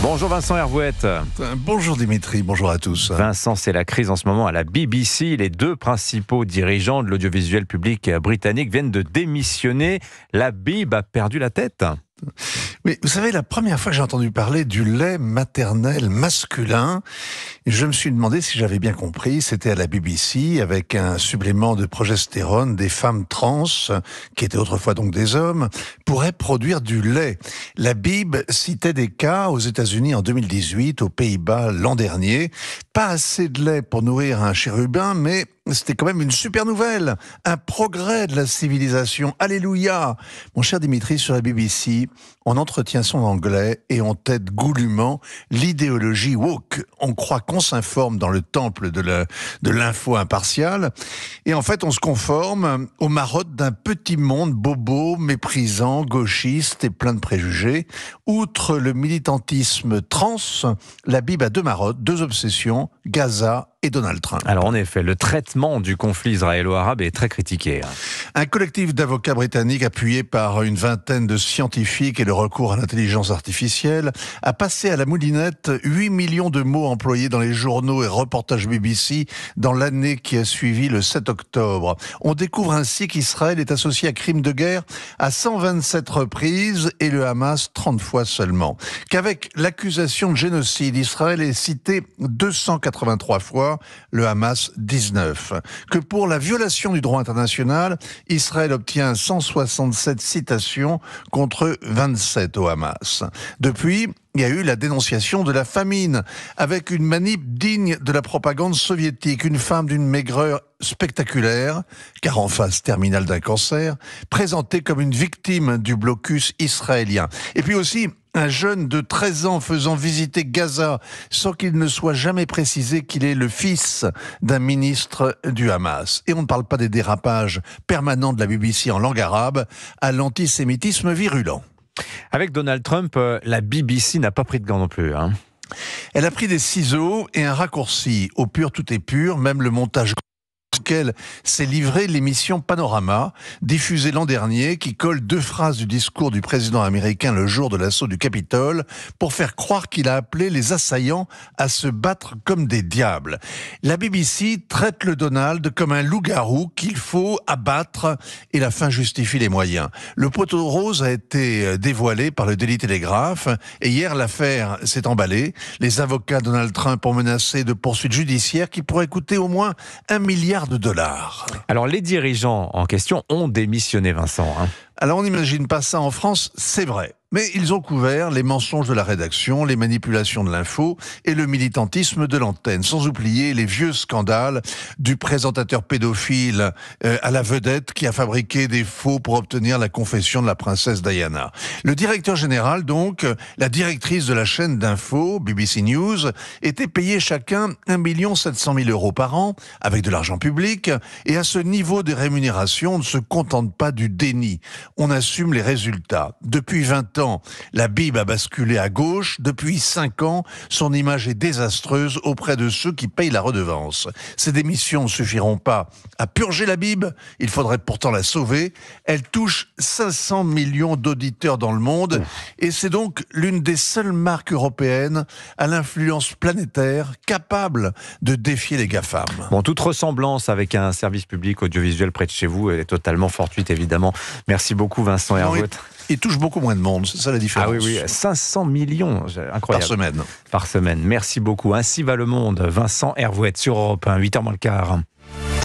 Bonjour Vincent Hervouette. Bonjour Dimitri, bonjour à tous. Vincent, c'est la crise en ce moment à la BBC. Les deux principaux dirigeants de l'audiovisuel public britannique viennent de démissionner. La Bib a perdu la tête. Oui, vous savez, la première fois que j'ai entendu parler du lait maternel masculin, je me suis demandé si j'avais bien compris, c'était à la BBC, avec un supplément de progestérone, des femmes trans, qui étaient autrefois donc des hommes, pourraient produire du lait. La Bib citait des cas aux États-Unis en 2018, aux Pays-Bas l'an dernier. Pas assez de lait pour nourrir un chérubin, mais c'était quand même une super nouvelle, un progrès de la civilisation. Alléluia! Mon cher Dimitri, sur la BBC, on entretient son anglais et on tête goulûment l'idéologie woke. On croit qu'on s'informe dans le temple de l'info impartiale. Et en fait, on se conforme aux marottes d'un petit monde bobo, méprisant, gauchiste et plein de préjugés. Outre le militantisme trans, la Bible a deux marottes, deux obsessions, Gaza et Donald Trump. Alors en effet, le traitement du conflit israélo-arabe est très critiqué. Un collectif d'avocats britanniques appuyé par une vingtaine de scientifiques et le recours à l'intelligence artificielle a passé à la moulinette 8 millions de mots employés dans les journaux et reportages BBC dans l'année qui a suivi le 7 octobre. On découvre ainsi qu'Israël est associé à crimes de guerre à 127 reprises et le Hamas 30 fois seulement. Qu'avec l'accusation de génocide, Israël est cité 283 fois, le Hamas 19. Que pour la violation du droit international, Israël obtient 167 citations contre 27 au Hamas. Depuis, il y a eu la dénonciation de la famine, avec une manip digne de la propagande soviétique, une femme d'une maigreur spectaculaire, car en phase terminale d'un cancer, présentée comme une victime du blocus israélien. Et puis aussi, un jeune de 13 ans faisant visiter Gaza sans qu'il ne soit jamais précisé qu'il est le fils d'un ministre du Hamas. Et on ne parle pas des dérapages permanents de la BBC en langue arabe à l'antisémitisme virulent. Avec Donald Trump, la BBC n'a pas pris de gants non plus. Elle a pris des ciseaux et un raccourci. Au pur, tout est pur, même le montage auquel s'est livrée l'émission Panorama, diffusée l'an dernier, qui colle deux phrases du discours du président américain le jour de l'assaut du Capitole, pour faire croire qu'il a appelé les assaillants à se battre comme des diables. La BBC traite le Donald comme un loup-garou qu'il faut abattre et la fin justifie les moyens. Le poteau rose a été dévoilé par le Daily Telegraph et hier l'affaire s'est emballée. Les avocats Donald Trump ont menacé de poursuites judiciaires qui pourraient coûter au moins $1 milliard. Alors les dirigeants en question ont démissionné, Vincent. Alors on n'imagine pas ça en France, c'est vrai. Mais ils ont couvert les mensonges de la rédaction, les manipulations de l'info et le militantisme de l'antenne, sans oublier les vieux scandales du présentateur pédophile à la vedette qui a fabriqué des faux pour obtenir la confession de la princesse Diana. Le directeur général, donc, la directrice de la chaîne d'info, BBC News, était payé chacun 1 700 000 € par an, avec de l'argent public, et à ce niveau de rémunération, on ne se contente pas du déni. On assume les résultats. Depuis 20 ans, la Bible a basculé à gauche. Depuis 5 ans, son image est désastreuse auprès de ceux qui payent la redevance. Ces démissions ne suffiront pas à purger la Bible. Il faudrait pourtant la sauver. Elle touche 500 millions d'auditeurs dans le monde. Et c'est donc l'une des seules marques européennes à l'influence planétaire capable de défier les GAFAM. Bon, toute ressemblance avec un service public audiovisuel près de chez vous est totalement fortuite, évidemment. Merci beaucoup, Vincent Hervouette. Il touche beaucoup moins de monde, c'est ça la différence. Ah oui, 500 millions, incroyable. Par semaine. Merci beaucoup. Ainsi va le monde. Vincent Hervouette sur Europe 1, 8h moins le quart.